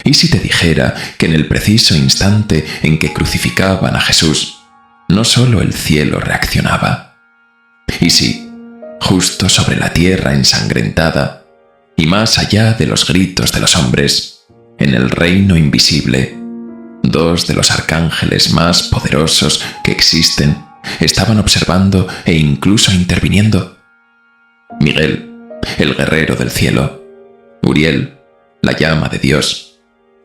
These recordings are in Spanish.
¿Y si te dijera que en el preciso instante en que crucificaban a Jesús, no solo el cielo reaccionaba? ¿Y si, justo sobre la tierra ensangrentada, y más allá de los gritos de los hombres, en el reino invisible, dos de los arcángeles más poderosos que existen estaban observando e incluso interviniendo? Miguel, el guerrero del cielo; Uriel, la llama de Dios;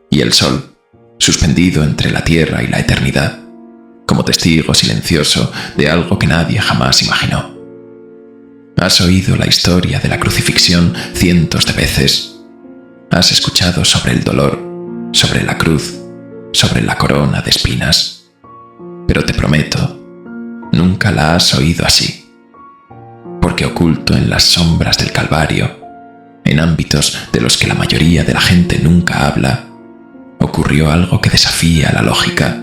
y el sol, suspendido entre la tierra y la eternidad, como testigo silencioso de algo que nadie jamás imaginó. Has oído la historia de la crucifixión cientos de veces. Has escuchado sobre el dolor, sobre la cruz, sobre la corona de espinas. Pero te prometo, nunca la has oído así. Porque oculto en las sombras del Calvario, en ámbitos de los que la mayoría de la gente nunca habla, ocurrió algo que desafía la lógica,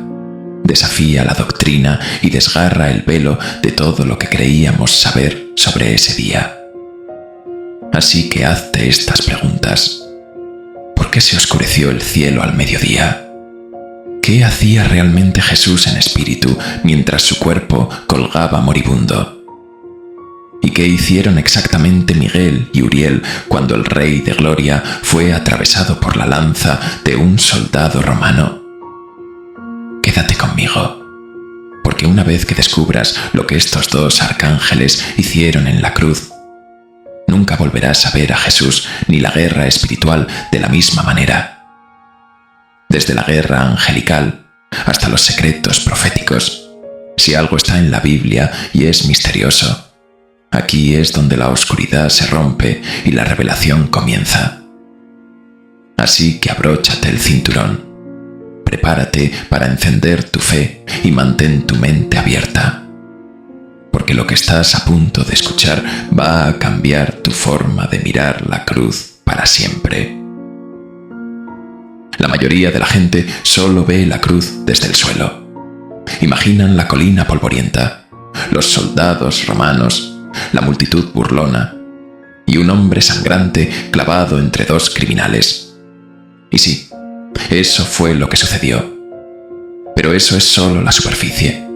desafía la doctrina y desgarra el velo de todo lo que creíamos saber sobre ese día. Así que hazte estas preguntas. ¿Por qué se oscureció el cielo al mediodía? ¿Qué hacía realmente Jesús en espíritu mientras su cuerpo colgaba moribundo? ¿Y qué hicieron exactamente Miguel y Uriel cuando el Rey de Gloria fue atravesado por la lanza de un soldado romano? Quédate conmigo, porque una vez que descubras lo que estos dos arcángeles hicieron en la cruz, nunca volverás a ver a Jesús ni la guerra espiritual de la misma manera. Desde la guerra angelical hasta los secretos proféticos, si algo está en la Biblia y es misterioso, aquí es donde la oscuridad se rompe y la revelación comienza. Así que abróchate el cinturón, prepárate para encender tu fe y mantén tu mente abierta, porque lo que estás a punto de escuchar va a cambiar tu forma de mirar la cruz para siempre. La mayoría de la gente solo ve la cruz desde el suelo. Imaginan la colina polvorienta, los soldados romanos, la multitud burlona y un hombre sangrante clavado entre dos criminales. Y sí, eso fue lo que sucedió. Pero eso es solo la superficie.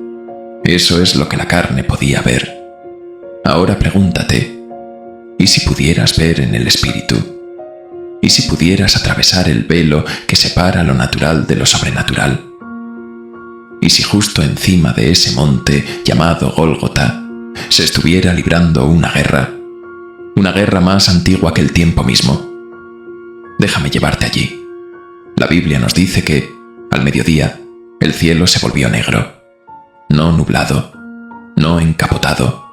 Eso es lo que la carne podía ver. Ahora pregúntate, ¿y si pudieras ver en el espíritu? ¿Y si pudieras atravesar el velo que separa lo natural de lo sobrenatural? ¿Y si justo encima de ese monte llamado Gólgota se estuviera librando una guerra más antigua que el tiempo mismo? Déjame llevarte allí. La Biblia nos dice que, al mediodía, el cielo se volvió negro. No nublado, no encapotado,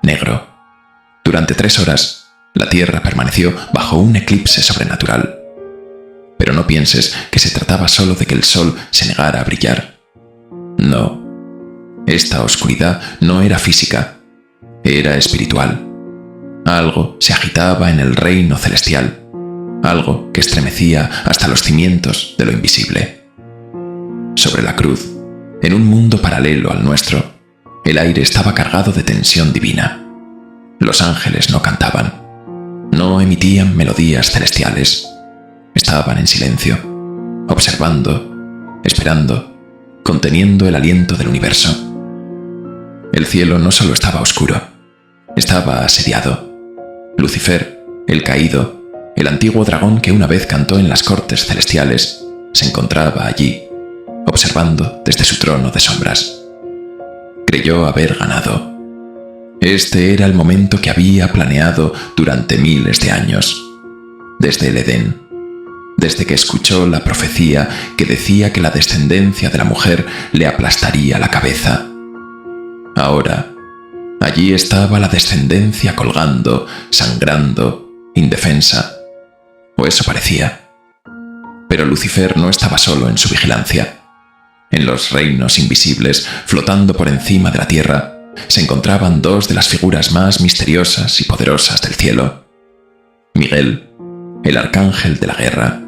negro. Durante 3 horas, la tierra permaneció bajo un eclipse sobrenatural. Pero no pienses que se trataba solo de que el sol se negara a brillar. No, esta oscuridad no era física, era espiritual. Algo se agitaba en el reino celestial, algo que estremecía hasta los cimientos de lo invisible. Sobre la cruz, en un mundo paralelo al nuestro, el aire estaba cargado de tensión divina. Los ángeles no cantaban, no emitían melodías celestiales. Estaban en silencio, observando, esperando, conteniendo el aliento del universo. El cielo no solo estaba oscuro, estaba asediado. Lucifer, el caído, el antiguo dragón que una vez cantó en las cortes celestiales, se encontraba allí, observando desde su trono de sombras. Creyó haber ganado. Este era el momento que había planeado durante miles de años, desde el Edén, desde que escuchó la profecía que decía que la descendencia de la mujer le aplastaría la cabeza. Ahora, allí estaba la descendencia colgando, sangrando, indefensa, o eso parecía. Pero Lucifer no estaba solo en su vigilancia. En los reinos invisibles, flotando por encima de la tierra, se encontraban 2 de las figuras más misteriosas y poderosas del cielo: Miguel, el arcángel de la guerra,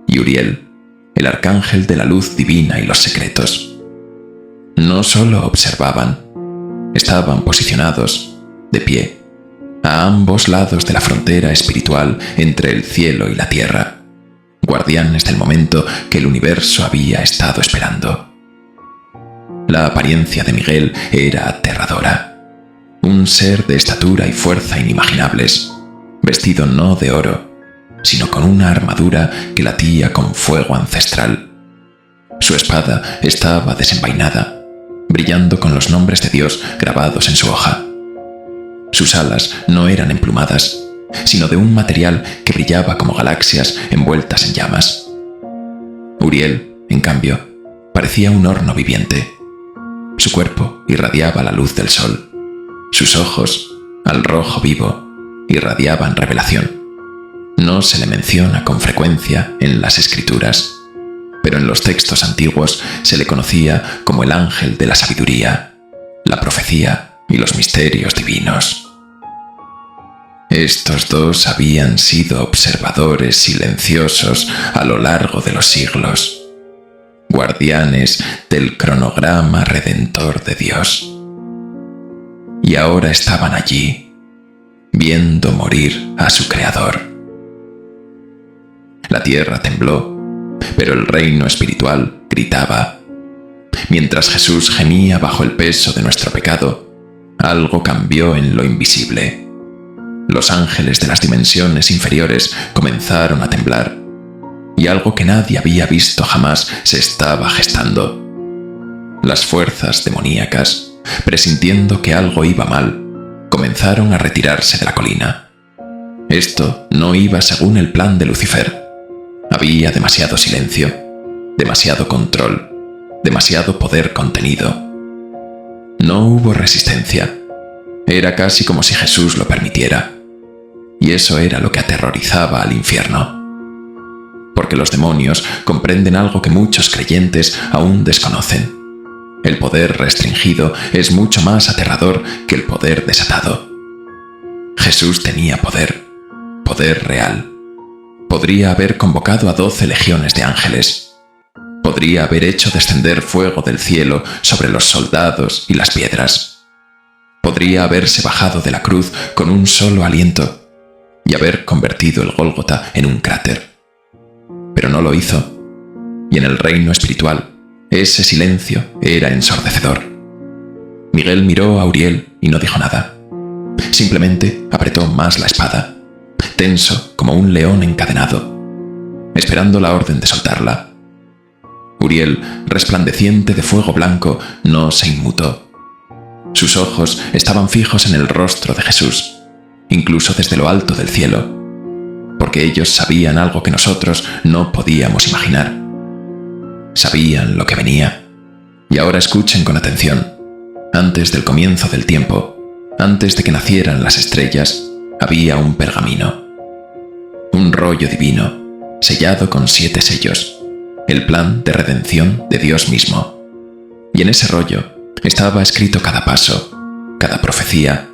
y Uriel, el arcángel de la luz divina y los secretos. No solo observaban, estaban posicionados, de pie, a ambos lados de la frontera espiritual entre el cielo y la tierra, guardianes del momento que el universo había estado esperando. La apariencia de Miguel era aterradora. Un ser de estatura y fuerza inimaginables, vestido no de oro, sino con una armadura que latía con fuego ancestral. Su espada estaba desenvainada, brillando con los nombres de Dios grabados en su hoja. Sus alas no eran emplumadas, sino de un material que brillaba como galaxias envueltas en llamas. Uriel, en cambio, parecía un horno viviente. Su cuerpo irradiaba la luz del sol. Sus ojos, al rojo vivo, irradiaban revelación. No se le menciona con frecuencia en las escrituras, pero en los textos antiguos se le conocía como el ángel de la sabiduría, la profecía y los misterios divinos. Estos dos habían sido observadores silenciosos a lo largo de los siglos, guardianes del cronograma redentor de Dios. Y ahora estaban allí, viendo morir a su creador. La tierra tembló, pero el reino espiritual gritaba. Mientras Jesús gemía bajo el peso de nuestro pecado, algo cambió en lo invisible. Los ángeles de las dimensiones inferiores comenzaron a temblar, y algo que nadie había visto jamás se estaba gestando. Las fuerzas demoníacas, presintiendo que algo iba mal, comenzaron a retirarse de la colina. Esto no iba según el plan de Lucifer. Había demasiado silencio, demasiado control, demasiado poder contenido. No hubo resistencia. Era casi como si Jesús lo permitiera. Y eso era lo que aterrorizaba al infierno. Porque los demonios comprenden algo que muchos creyentes aún desconocen. El poder restringido es mucho más aterrador que el poder desatado. Jesús tenía poder, poder real. Podría haber convocado a 12 legiones de ángeles. Podría haber hecho descender fuego del cielo sobre los soldados y las piedras. Podría haberse bajado de la cruz con un solo aliento y haber convertido el Gólgota en un cráter. Pero no lo hizo, y en el reino espiritual, ese silencio era ensordecedor. Miguel miró a Uriel y no dijo nada. Simplemente apretó más la espada, tenso como un león encadenado, esperando la orden de soltarla. Uriel, resplandeciente de fuego blanco, no se inmutó. Sus ojos estaban fijos en el rostro de Jesús, incluso desde lo alto del cielo, porque ellos sabían algo que nosotros no podíamos imaginar. Sabían lo que venía. Y ahora escuchen con atención. Antes del comienzo del tiempo, antes de que nacieran las estrellas, había un pergamino. Un rollo divino, sellado con 7 sellos, el plan de redención de Dios mismo. Y en ese rollo estaba escrito cada paso, cada profecía,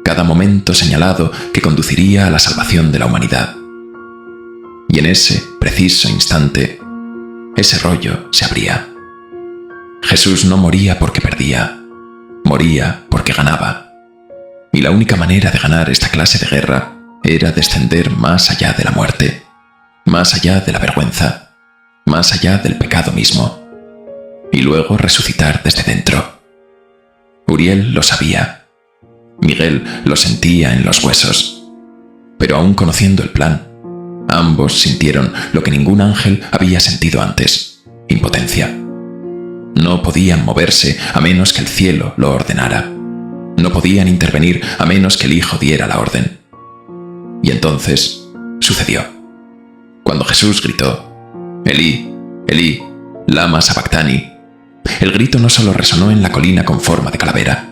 cada momento señalado que conduciría a la salvación de la humanidad. Y en ese preciso instante, ese rollo se abría. Jesús no moría porque perdía, moría porque ganaba. Y la única manera de ganar esta clase de guerra era descender más allá de la muerte, más allá de la vergüenza, más allá del pecado mismo, y luego resucitar desde dentro. Uriel lo sabía. Miguel lo sentía en los huesos. Pero aún conociendo el plan, ambos sintieron lo que ningún ángel había sentido antes: impotencia. No podían moverse a menos que el cielo lo ordenara. No podían intervenir a menos que el Hijo diera la orden. Y entonces sucedió. Cuando Jesús gritó: «Elí, Elí, lama sabactani», el grito no solo resonó en la colina con forma de calavera.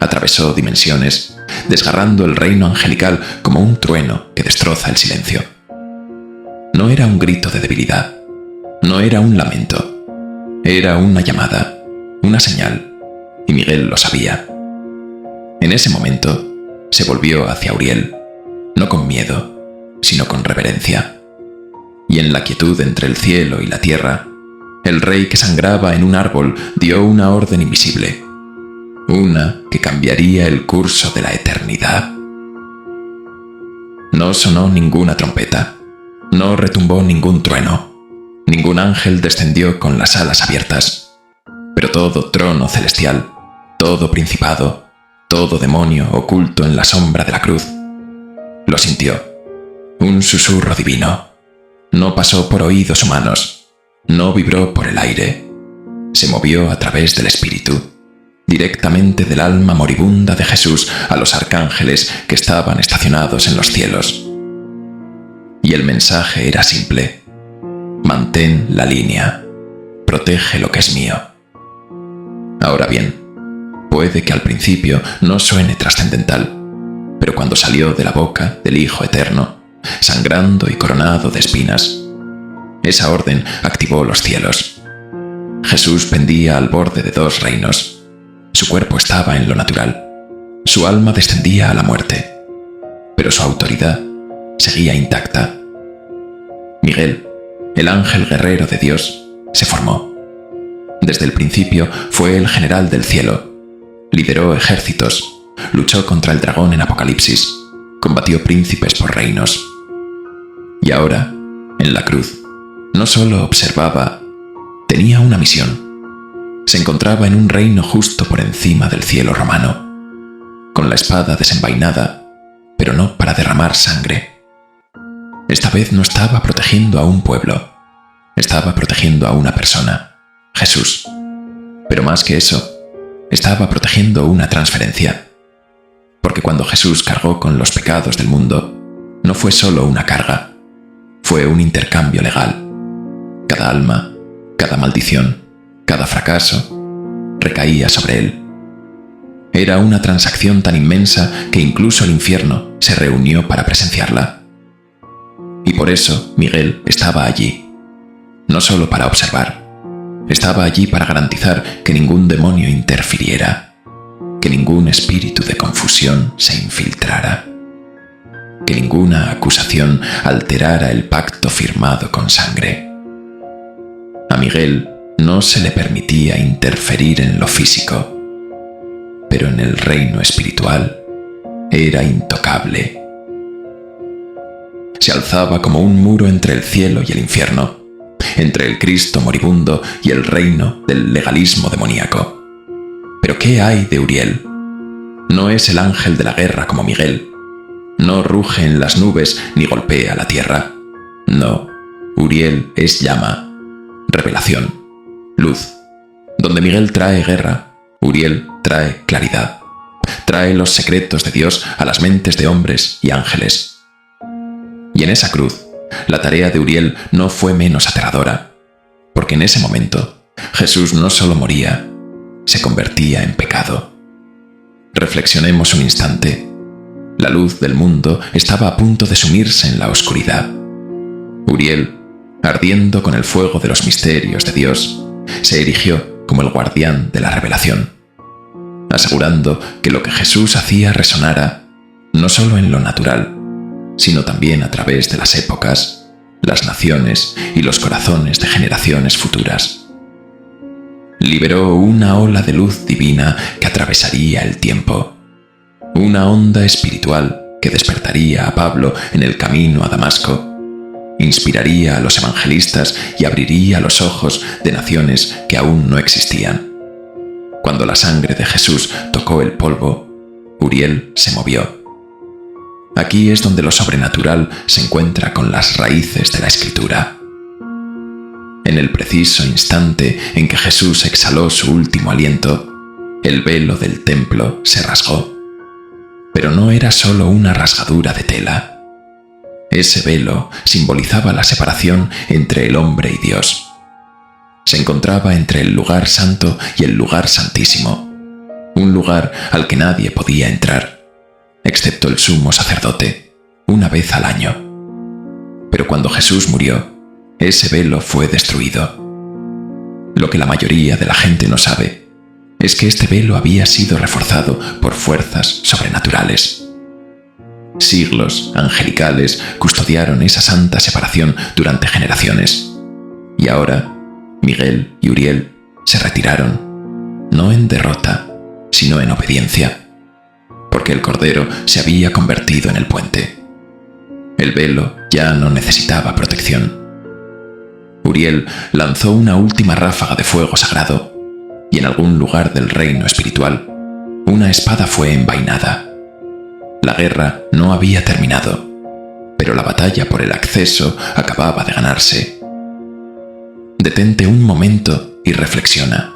Atravesó dimensiones, desgarrando el reino angelical como un trueno que destroza el silencio. No era un grito de debilidad, no era un lamento, era una llamada, una señal, y Miguel lo sabía. En ese momento se volvió hacia Uriel, no con miedo, sino con reverencia. Y en la quietud entre el cielo y la tierra, el rey que sangraba en un árbol dio una orden invisible, una que cambiaría el curso de la eternidad. No sonó ninguna trompeta, No retumbó ningún trueno, ningún ángel descendió con las alas abiertas, pero todo trono celestial, todo principado, todo demonio oculto en la sombra de la cruz, lo sintió. Un susurro divino. No pasó por oídos humanos, no vibró por el aire, se movió a través del espíritu, directamente del alma moribunda de Jesús a los arcángeles que estaban estacionados en los cielos. Y el mensaje era simple: mantén la línea, protege lo que es mío. Ahora bien, puede que al principio no suene trascendental, pero cuando salió de la boca del Hijo Eterno, sangrando y coronado de espinas, esa orden activó los cielos. Jesús pendía al borde de dos reinos. Su cuerpo estaba en lo natural, su alma descendía a la muerte, pero su autoridad seguía intacta. Miguel, el ángel guerrero de Dios, se formó. Desde el principio fue el general del cielo, lideró ejércitos, luchó contra el dragón en Apocalipsis, combatió príncipes por reinos. Y ahora, en la cruz, no solo observaba, tenía una misión. Se encontraba en un reino justo por encima del cielo romano, con la espada desenvainada, pero no para derramar sangre. Esta vez no estaba protegiendo a un pueblo, estaba protegiendo a una persona, Jesús. Pero más que eso, estaba protegiendo una transferencia. Porque cuando Jesús cargó con los pecados del mundo, no fue solo una carga, fue un intercambio legal. Cada alma, cada maldición, cada fracaso, recaía sobre él. Era una transacción tan inmensa que incluso el infierno se reunió para presenciarla. Y por eso Miguel estaba allí, no solo para observar, estaba allí para garantizar que ningún demonio interfiriera, que ningún espíritu de confusión se infiltrara, que ninguna acusación alterara el pacto firmado con sangre. A Miguel no se le permitía interferir en lo físico, pero en el reino espiritual era intocable. Se alzaba como un muro entre el cielo y el infierno, entre el Cristo moribundo y el reino del legalismo demoníaco. ¿Pero qué hay de Uriel? No es el ángel de la guerra como Miguel. No ruge en las nubes ni golpea la tierra. No, Uriel es llama, revelación, luz. Donde Miguel trae guerra, Uriel trae claridad. Trae los secretos de Dios a las mentes de hombres y ángeles. Y en esa cruz, la tarea de Uriel no fue menos aterradora, porque en ese momento Jesús no solo moría, se convertía en pecado. Reflexionemos un instante. La luz del mundo estaba a punto de sumirse en la oscuridad. Uriel, ardiendo con el fuego de los misterios de Dios, se erigió como el guardián de la revelación, asegurando que lo que Jesús hacía resonara no solo en lo natural, sino también a través de las épocas, las naciones y los corazones de generaciones futuras. Liberó una ola de luz divina que atravesaría el tiempo, una onda espiritual que despertaría a Pablo en el camino a Damasco, inspiraría a los evangelistas y abriría los ojos de naciones que aún no existían. Cuando la sangre de Jesús tocó el polvo, Uriel se movió. Aquí es donde lo sobrenatural se encuentra con las raíces de la Escritura. En el preciso instante en que Jesús exhaló su último aliento, el velo del templo se rasgó. Pero no era solo una rasgadura de tela. Ese velo simbolizaba la separación entre el hombre y Dios. Se encontraba entre el lugar santo y el lugar santísimo, un lugar al que nadie podía entrar, excepto el sumo sacerdote, una vez al año. Pero cuando Jesús murió, ese velo fue destruido. Lo que la mayoría de la gente no sabe es que este velo había sido reforzado por fuerzas sobrenaturales. Siglos angelicales custodiaron esa santa separación durante generaciones. Y ahora, Miguel y Uriel se retiraron, no en derrota, sino en obediencia, porque el Cordero se había convertido en el puente. El velo ya no necesitaba protección. Uriel lanzó una última ráfaga de fuego sagrado, y en algún lugar del reino espiritual, una espada fue envainada. La guerra no había terminado, pero la batalla por el acceso acababa de ganarse. Detente un momento y reflexiona.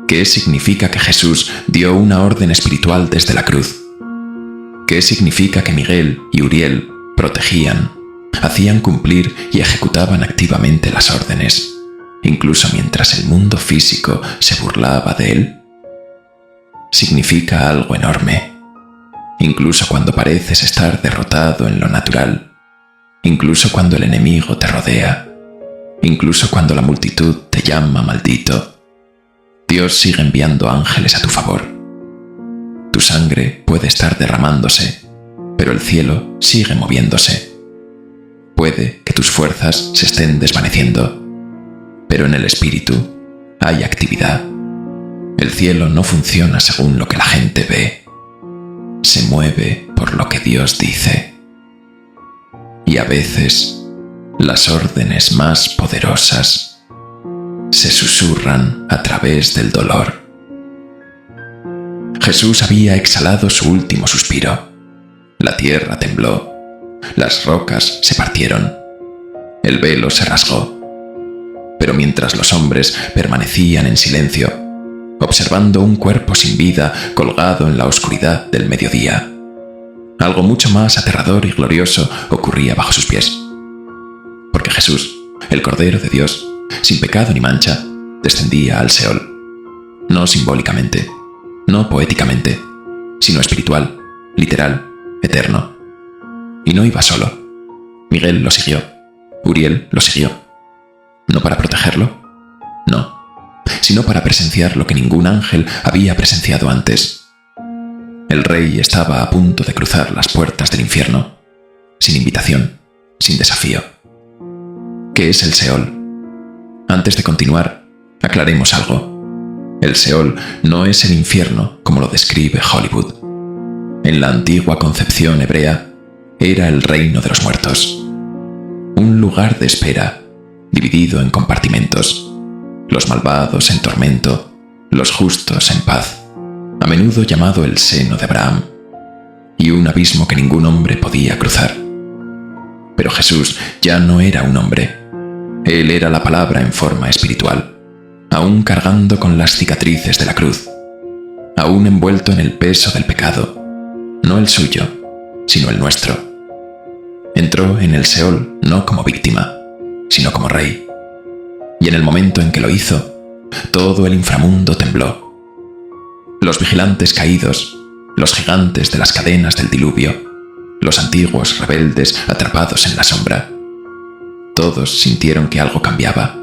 ¿Qué significa que Jesús dio una orden espiritual desde la cruz? ¿Qué significa que Miguel y Uriel protegían, hacían cumplir y ejecutaban activamente las órdenes, incluso mientras el mundo físico se burlaba de él? Significa algo enorme. Incluso cuando pareces estar derrotado en lo natural, incluso cuando el enemigo te rodea, incluso cuando la multitud te llama maldito, Dios sigue enviando ángeles a tu favor. Tu sangre puede estar derramándose, pero el cielo sigue moviéndose. Puede que tus fuerzas se estén desvaneciendo, pero en el espíritu hay actividad. El cielo no funciona según lo que la gente ve. Se mueve por lo que Dios dice. Y a veces, las órdenes más poderosas se susurran a través del dolor. Jesús había exhalado su último suspiro. La tierra tembló, las rocas se partieron, el velo se rasgó. Pero mientras los hombres permanecían en silencio, observando un cuerpo sin vida colgado en la oscuridad del mediodía, algo mucho más aterrador y glorioso ocurría bajo sus pies. Porque Jesús, el Cordero de Dios, sin pecado ni mancha, descendía al Seol. No simbólicamente, no poéticamente, sino espiritual, literal, eterno. Y no iba solo. Miguel lo siguió. Uriel lo siguió. ¿No para protegerlo? No, sino para presenciar lo que ningún ángel había presenciado antes. El rey estaba a punto de cruzar las puertas del infierno, sin invitación, sin desafío. ¿Qué es el Seol? Antes de continuar, aclaremos algo. El Seol no es el infierno como lo describe Hollywood. En la antigua concepción hebrea, era el reino de los muertos. Un lugar de espera, dividido en compartimentos. Los malvados en tormento, los justos en paz, a menudo llamado el seno de Abraham, y un abismo que ningún hombre podía cruzar. Pero Jesús ya no era un hombre. Él era la palabra en forma espiritual, aún cargando con las cicatrices de la cruz, aún envuelto en el peso del pecado, no el suyo, sino el nuestro. Entró en el Seol no como víctima, sino como rey. Y en el momento en que lo hizo, todo el inframundo tembló. Los vigilantes caídos, los gigantes de las cadenas del diluvio, los antiguos rebeldes atrapados en la sombra, todos sintieron que algo cambiaba.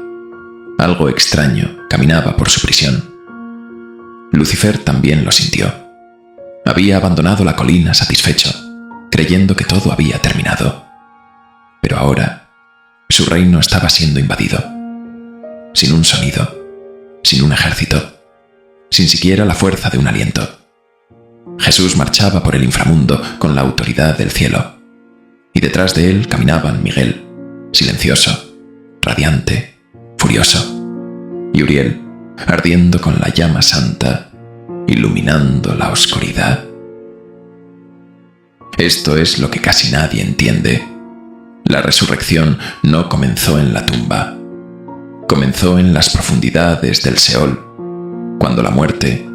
Algo extraño caminaba por su prisión. Lucifer también lo sintió. Había abandonado la colina satisfecho, creyendo que todo había terminado. Pero ahora, su reino estaba siendo invadido. Sin un sonido, sin un ejército, sin siquiera la fuerza de un aliento. Jesús marchaba por el inframundo con la autoridad del cielo, y detrás de él caminaban Miguel, silencioso, radiante, furioso, y Uriel, ardiendo con la llama santa, iluminando la oscuridad. Esto es lo que casi nadie entiende. La resurrección no comenzó en la tumba. Comenzó en las profundidades del Seol, cuando la muerte,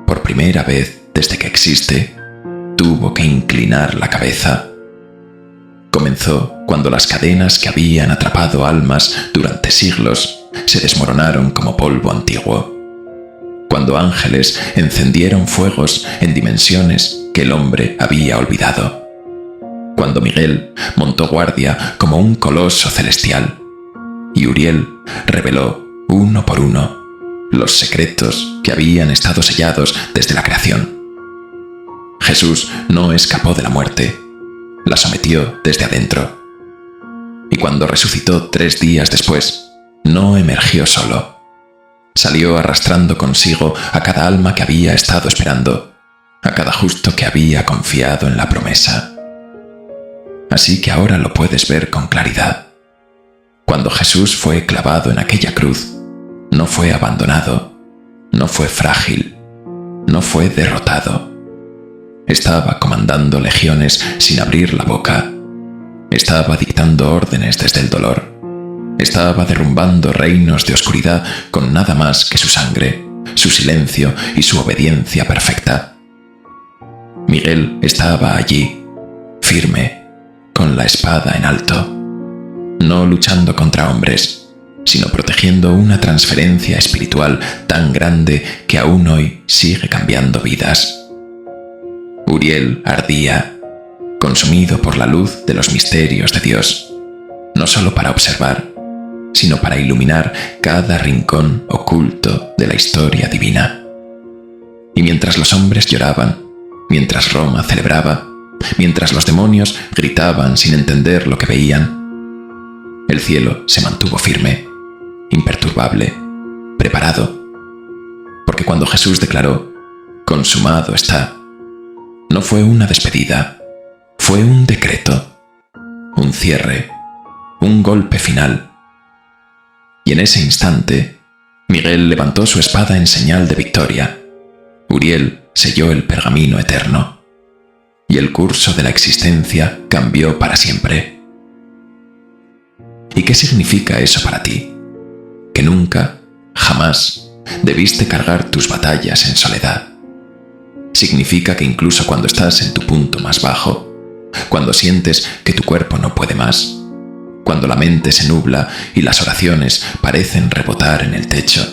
por primera vez desde que existe, tuvo que inclinar la cabeza. Comenzó cuando las cadenas que habían atrapado almas durante siglos se desmoronaron como polvo antiguo. Cuando ángeles encendieron fuegos en dimensiones que el hombre había olvidado. Cuando Miguel montó guardia como un coloso celestial y Uriel reveló, uno por uno, los secretos que habían estado sellados desde la creación. Jesús no escapó de la muerte, la sometió desde adentro. Y cuando resucitó 3 días después, no emergió solo. Salió arrastrando consigo a cada alma que había estado esperando, a cada justo que había confiado en la promesa. así que ahora lo puedes ver con claridad. Cuando Jesús fue clavado en aquella cruz, no fue abandonado, no fue frágil, no fue derrotado. Estaba comandando legiones sin abrir la boca. Estaba dictando órdenes desde el dolor. Estaba derrumbando reinos de oscuridad con nada más que su sangre, su silencio y su obediencia perfecta. Miguel estaba allí, firme, con la espada en alto, no luchando contra hombres, sino protegiendo una transferencia espiritual tan grande que aún hoy sigue cambiando vidas. Uriel ardía, consumido por la luz de los misterios de Dios, no solo para observar, sino para iluminar cada rincón oculto de la historia divina. Y mientras los hombres lloraban, mientras Roma celebraba, mientras los demonios gritaban sin entender lo que veían, el cielo se mantuvo firme, imperturbable, preparado, porque cuando Jesús declaró, «Consumado está», no fue una despedida, fue un decreto, un cierre, un golpe final. Y en ese instante, Miguel levantó su espada en señal de victoria. Uriel selló el pergamino eterno. Y el curso de la existencia cambió para siempre. ¿Y qué significa eso para ti? Que nunca, jamás, debiste cargar tus batallas en soledad. Significa que incluso cuando estás en tu punto más bajo, cuando sientes que tu cuerpo no puede más, cuando la mente se nubla y las oraciones parecen rebotar en el techo,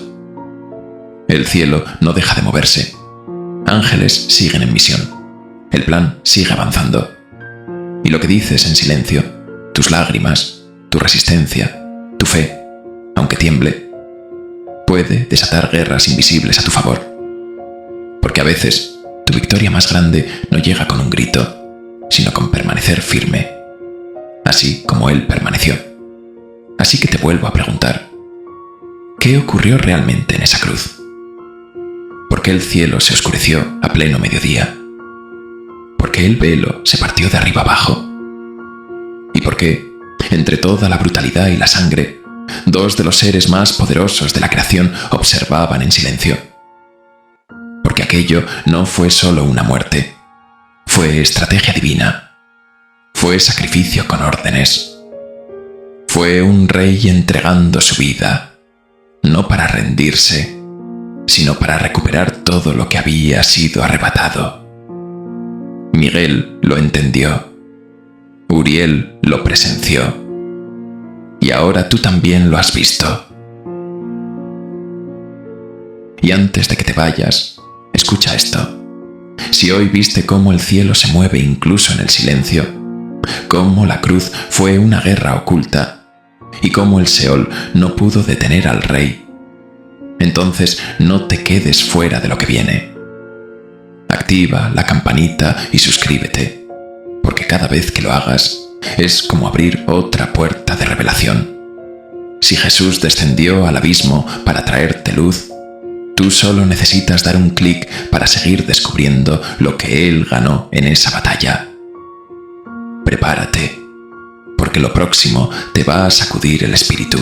el cielo no deja de moverse. Ángeles siguen en misión. El plan sigue avanzando. Y lo que dices en silencio, tus lágrimas, tu resistencia, tu fe, aunque tiemble, puede desatar guerras invisibles a tu favor. Porque a veces tu victoria más grande no llega con un grito, sino con permanecer firme, así como él permaneció. Así que te vuelvo a preguntar, ¿qué ocurrió realmente en esa cruz? ¿Por qué el cielo se oscureció a pleno mediodía? ¿Por qué el velo se partió de arriba abajo? ¿Y por qué, entre toda la brutalidad y la sangre, dos de los seres más poderosos de la creación observaban en silencio? Porque aquello no fue solo una muerte, fue estrategia divina. Fue sacrificio con órdenes. Fue un rey entregando su vida, no para rendirse, sino para recuperar todo lo que había sido arrebatado. Miguel lo entendió. Uriel lo presenció. Y ahora tú también lo has visto. Y antes de que te vayas, escucha esto. Si hoy viste cómo el cielo se mueve incluso en el silencio, cómo la cruz fue una guerra oculta y cómo el Seol no pudo detener al rey, entonces no te quedes fuera de lo que viene. Activa la campanita y suscríbete, porque cada vez que lo hagas es como abrir otra puerta de revelación. Si Jesús descendió al abismo para traerte luz, tú solo necesitas dar un clic para seguir descubriendo lo que Él ganó en esa batalla. Prepárate, porque lo próximo te va a sacudir el espíritu.